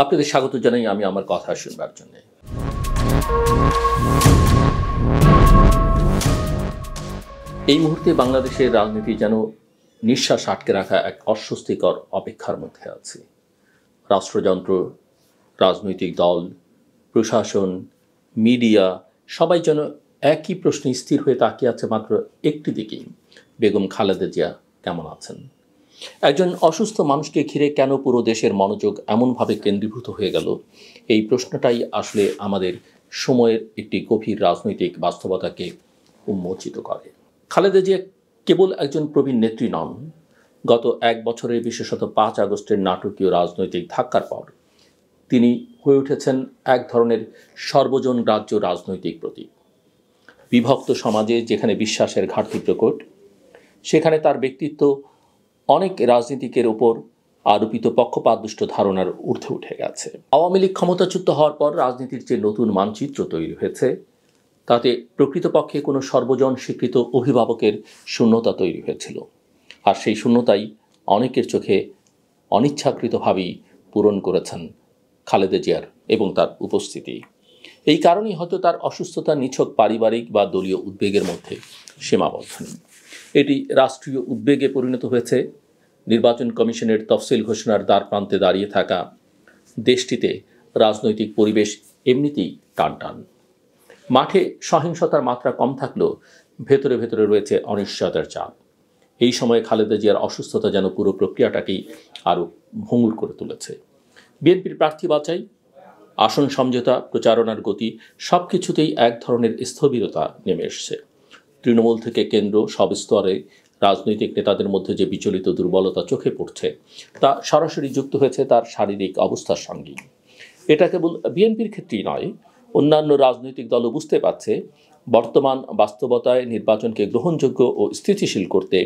আপনাদের স্বাগত জানাই আমি আমার কথা শুনবার জন্য। এই মুহূর্তে বাংলাদেশের রাজনীতি যেন নিঃশ্বাস আটকে রাখা এক অস্বস্তিকর অপেক্ষার মধ্যে আছে। রাষ্ট্রযন্ত্র, রাজনৈতিক দল, প্রশাসন, মিডিয়া সবাই যেন একই প্রশ্নে স্থির হয়ে তাকিয়ে আছে মাত্র একটি দিকেই, বেগম খালেদা জিয়া কেমন আছেন। একজন অসুস্থ মানুষকে ঘিরে কেন পুরো দেশের মনোযোগ এমনভাবে কেন্দ্রীভূত হয়ে গেল, এই প্রশ্নটাই আসলে আমাদের সময়ের একটি গভীর রাজনৈতিক বাস্তবতাকে উন্মোচিত করে। খালেদা জিয়া কেবল একজন প্রবীণ নেত্রী নন। গত এক বছরে বিশেষত 5 আগস্টের নাটকীয় রাজনৈতিক ধাক্কার পর তিনি হয়ে উঠেছেন এক ধরনের সর্বজন গ্রাহ্য রাজনৈতিক প্রতীক। বিভক্ত সমাজে যেখানে বিশ্বাসের ঘাটতি প্রকট, সেখানে তার ব্যক্তিত্ব অনেক রাজনীতিকের ওপর আরোপিত পক্ষপাতদুষ্ট ধারণার ঊর্ধ্বে উঠে গেছে। আওয়ামী লীগ ক্ষমতাচ্যুত হওয়ার পর রাজনীতির যে নতুন মানচিত্র তৈরি হয়েছে, তাতে প্রকৃতপক্ষে কোনো সর্বজন স্বীকৃত অভিভাবকের শূন্যতা তৈরি হয়েছিল। আর সেই শূন্যতাই অনেকের চোখে অনিচ্ছাকৃতভাবেই পূরণ করেছেন খালেদা জিয়ার এবং তার উপস্থিতি। এই কারণেই হয়তো তার অসুস্থতা নিছক পারিবারিক বা দলীয় উদ্বেগের মধ্যে সীমাবদ্ধ নেই। এটি রাষ্ট্রীয় উদ্বেগে পরিণত হয়েছে। নির্বাচন কমিশনের তফসিল ঘোষণার দ্বারপ্রান্তে দাঁড়িয়ে থাকা দেশটিতে রাজনৈতিক পরিবেশ এমনিতেই টানটান। মাঠে সহিংসতার মাত্রা কম থাকলেও ভেতরে ভেতরে রয়েছে অনিশ্চয়তার চাপ। এই সময়ে খালেদা জিয়ার অসুস্থতা যেন পুরো প্রক্রিয়াটাকেই আরও ভঙ্গুর করে তুলেছে। বিএনপির প্রার্থী বাছাই, আসন সমঝোতা, প্রচারণার গতি সব কিছুতেই এক ধরনের স্থবিরতা নেমে এসছে। তৃণমূল থেকে কেন্দ্র সব স্তরে রাজনৈতিক নেতাদের মধ্যে যে বিচলিত দুর্বলতা চোখে পড়ছে, তা সরাসরি যুক্ত হয়েছে তার শারীরিক অবস্থার সঙ্গেই। এটা কেবল বিএনপির ক্ষেত্রেই নয়, অন্যান্য রাজনৈতিক দলও বুঝতে পারছে বর্তমান বাস্তবতায় নির্বাচনকে গ্রহণযোগ্য ও স্থিতিশীল করতে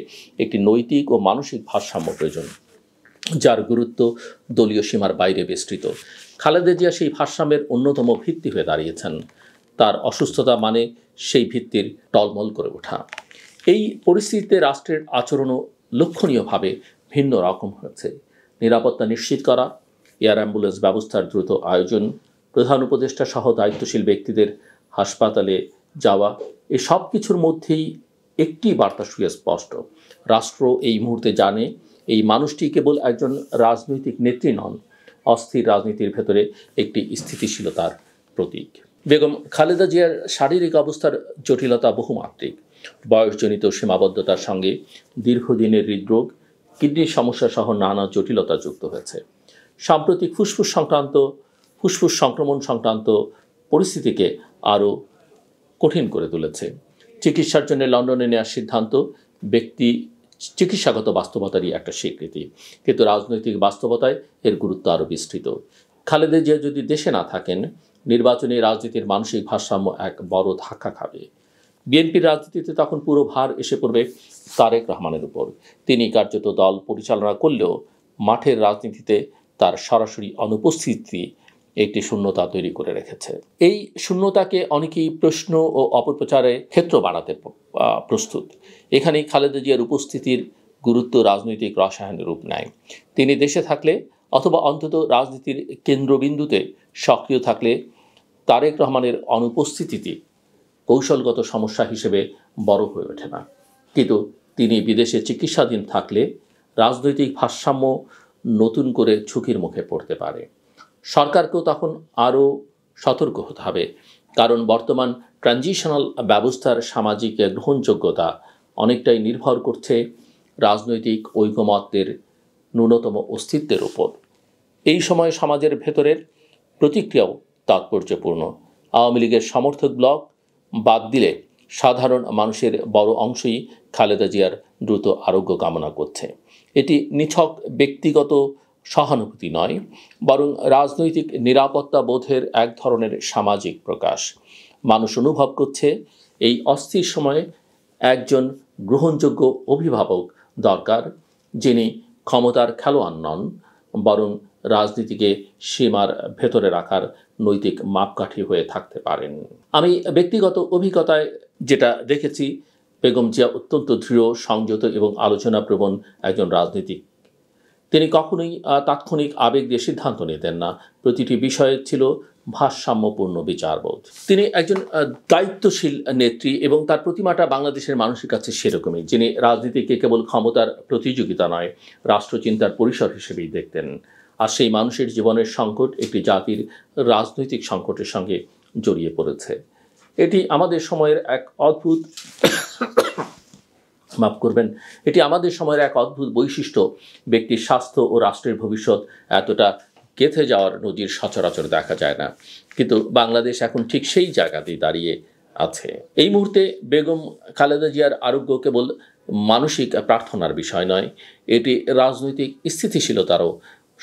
একটি নৈতিক ও মানসিক ভারসাম্য প্রয়োজন, যার গুরুত্ব দলীয় সীমার বাইরে বিস্তৃত। খালেদা জিয়া সেই ভারসাম্যের অন্যতম ভিত্তি হয়ে দাঁড়িয়েছেন। তার অসুস্থতা মানে সেই ভিত্তির টলমল করে ওঠা। এই পরিস্থিতিতে রাষ্ট্রের আচরণও লক্ষণীয়ভাবে ভিন্ন রকম হয়েছে। নিরাপত্তা নিশ্চিত করা, এয়ার অ্যাম্বুলেন্স ব্যবস্থার দ্রুত আয়োজন, প্রধান উপদেষ্টা সহ দায়িত্বশীল ব্যক্তিদের হাসপাতালে যাওয়া, এই সব কিছুর মধ্যেই একটি বার্তা সুস্পষ্ট। রাষ্ট্র এই মুহূর্তে জানে এই মানুষটি কেবল একজন রাজনৈতিক নেত্রী নন, অস্থির রাজনীতির ভেতরে একটি স্থিতিশীলতার প্রতীক। বেগম খালেদা জিয়ার শারীরিক অবস্থার জটিলতা বহুমাত্রিক। বয়সজনিত সীমাবদ্ধতার সঙ্গে দীর্ঘদিনের হৃদরোগ, কিডনির সমস্যা সহ নানা জটিলতা যুক্ত হয়েছে। সাম্প্রতিক ফুসফুস সংক্রমণ সংক্রান্ত পরিস্থিতিকে আরও কঠিন করে তুলেছে। চিকিৎসার জন্য লন্ডনে নেওয়ার সিদ্ধান্ত ব্যক্তি চিকিৎসাগত বাস্তবতারই একটা স্বীকৃতি, কিন্তু রাজনৈতিক বাস্তবতায় এর গুরুত্ব আরও বিস্তৃত। খালেদা জিয়া যদি দেশে না থাকেন, নির্বাচনী রাজনীতির মানসিক ভারসাম্য এক বড় ধাক্কা খাবে। বিএনপির রাজনীতিতে তখন পুরো ভার এসে পড়বে তারেক রহমানের উপর। তিনি কার্যত দল পরিচালনা করলেও মাঠের রাজনীতিতে তার সরাসরি অনুপস্থিতি একটি শূন্যতা তৈরি করে রেখেছে। এই শূন্যতাকে অনেকেই প্রশ্ন ও অপপ্রচারের ক্ষেত্র বাড়াতে প্রস্তুত। এখানেই খালেদা জিয়ার উপস্থিতির গুরুত্ব রাজনৈতিক রসায়নের রূপ নেয়। তিনি দেশে থাকলে অথবা অন্তত রাজনীতির কেন্দ্রবিন্দুতে সক্রিয় থাকলে তারেক রহমানের অনুপস্থিতিতে কৌশলগত সমস্যা হিসেবে বড় হয়ে ওঠে না, কিন্তু তিনি বিদেশে চিকিৎসাধীন থাকলে রাজনৈতিক ভারসাম্য নতুন করে ঝুঁকির মুখে পড়তে পারে। সরকারকেও তখন আরও সতর্ক হতে হবে, কারণ বর্তমান ট্রানজিশনাল ব্যবস্থার সামাজিক গ্রহণযোগ্যতা অনেকটাই নির্ভর করছে রাজনৈতিক ঐকমত্যের ন্যূনতম অস্তিত্বের উপর। এই সময় সমাজের ভেতরের প্রতিক্রিয়াও তাৎপর্যপূর্ণ। আওয়ামী লীগের সমর্থক ব্লক বাদ দিলে সাধারণ মানুষের বড় অংশই খালেদা জিয়ার দ্রুত আরোগ্য কামনা করছে। এটি নিছক ব্যক্তিগত সহানুভূতি নয়, বরং রাজনৈতিক নিরাপত্তা বোধের এক ধরনের সামাজিক প্রকাশ। মানুষ অনুভব করছে এই অস্থির সময়ে একজন গ্রহণযোগ্য অভিভাবক দরকার, যিনি ক্ষমতার খেলোয়াড় নন, বরং রাজনীতিকে সীমার ভেতরে রাখার নৈতিক মাপকাঠি হয়ে থাকতে পারেন। আমি ব্যক্তিগত অভিজ্ঞতায় যেটা দেখেছি, বেগম জিয়া অত্যন্ত দৃঢ়, সংযত এবং আলোচনাপ্রবণ একজন রাজনীতিক। তিনি কখনোই তাৎক্ষণিক আবেগ দিয়ে সিদ্ধান্ত নিতেন না। প্রতিটি বিষয়ে ছিল ভারসাম্যপূর্ণ বিচারবোধ। তিনি একজন দায়িত্বশীল নেত্রী এবং তার প্রতিমাটা বাংলাদেশের মানুষের কাছে সেরকমই, যিনি রাজনীতিকে কেবল ক্ষমতার প্রতিযোগিতা নয়, রাষ্ট্রচিন্তার পরিসর হিসেবেই দেখতেন। আর সেই মানুষের জীবনের সংকট একটি জাতির রাজনৈতিক সংকটের সঙ্গে জড়িয়ে পড়েছে। এটি আমাদের সময়ের এক অদ্ভুত মাফ করবেন, এটি আমাদের সময়ের এক অদ্ভুত বৈশিষ্ট্য। ব্যক্তির স্বাস্থ্য ও রাষ্ট্রের ভবিষ্যৎ এতটা গেঁথে যাওয়ার নজির সচরাচর দেখা যায় না, কিন্তু বাংলাদেশ এখন ঠিক সেই জায়গাতেই দাঁড়িয়ে আছে। এই মুহূর্তে বেগম খালেদা জিয়ার আরোগ্য কেবল মানসিক প্রার্থনার বিষয় নয়, এটি রাজনৈতিক স্থিতিশীলতারও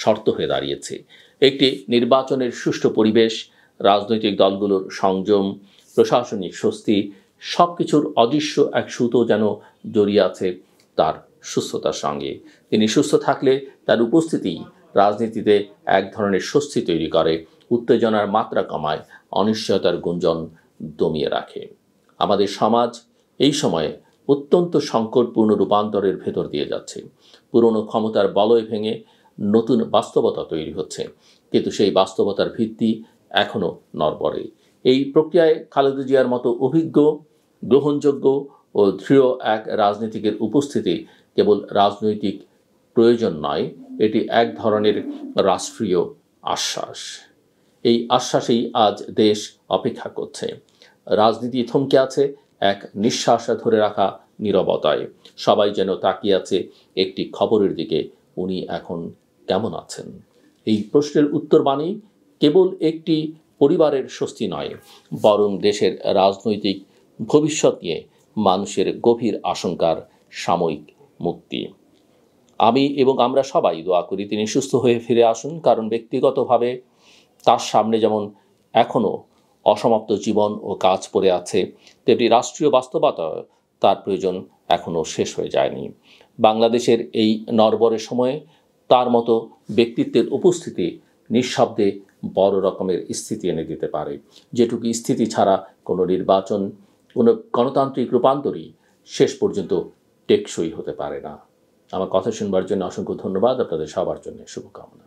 শর্ত হয়ে দাঁড়িয়েছে। একটি নির্বাচনের সুষ্ঠু পরিবেশ, রাজনৈতিক দলগুলোর সংযম, প্রশাসনিক স্বস্তি, সব কিছুর অদৃশ্য এক সুতো যেন জড়িয়ে আছে তার সুস্থতার সঙ্গে। তিনি সুস্থ থাকলে তার উপস্থিতি রাজনীতিতে এক ধরনের স্বস্তি তৈরি করে, উত্তেজনার মাত্রা কমায়, অনিশ্চয়তার গুঞ্জন দমিয়ে রাখে। আমাদের সমাজ এই সময়ে অত্যন্ত সংকটপূর্ণ রূপান্তরের ভেতর দিয়ে যাচ্ছে। পুরনো ক্ষমতার বলয় ভেঙে নতুন বাস্তবতা তৈরি হচ্ছে, কিন্তু সেই বাস্তবতার ভিত্তি এখনও নড়বড়ে। এই প্রক্রিয়ায় খালেদা জিয়ার মতো অভিজ্ঞ, গ্রহণযোগ্য ও দৃঢ় এক রাজনীতিকের উপস্থিতি কেবল রাজনৈতিক প্রয়োজন নয়, এটি এক ধরনের রাষ্ট্রীয় আশ্বাস। এই আশ্বাসেই আজ দেশ অপেক্ষা করছে। রাজনীতি থমকে আছে এক নিঃশ্বাস ধরে রাখা নীরবতায়। সবাই যেন তাকিয়ে আছে একটি খবরের দিকে, উনি এখন কেমন আছেন। এই প্রশ্নের উত্তর বাণী কেবল একটি পরিবারের স্বস্তি নয়, বরং দেশের রাজনৈতিক ভবিষ্যৎ নিয়ে মানুষের গভীর আশঙ্কার সাময়িক মুক্তি। আমি এবং আমরা সবাই দোয়া করি তিনি সুস্থ হয়ে ফিরে আসুন, কারণ ব্যক্তিগতভাবে তার সামনে যেমন এখনও অসমাপ্ত জীবন ও কাজ পড়ে আছে, তেমনি রাষ্ট্রীয় বাস্তবতা তার প্রয়োজন এখনও শেষ হয়ে যায়নি। বাংলাদেশের এই নড়বড়ে সময়ে তার মতো ব্যক্তিত্বের উপস্থিতি নিঃশব্দে বড় রকমের স্থিতি এনে দিতে পারে, যেটুকু স্থিতি ছাড়া কোনো নির্বাচন, কোনো গণতান্ত্রিক রূপান্তরই শেষ পর্যন্ত টেকসই হতে পারে না। আমার কথা শুনবার জন্য অসংখ্য ধন্যবাদ। আপনাদের সবার জন্য শুভকামনা।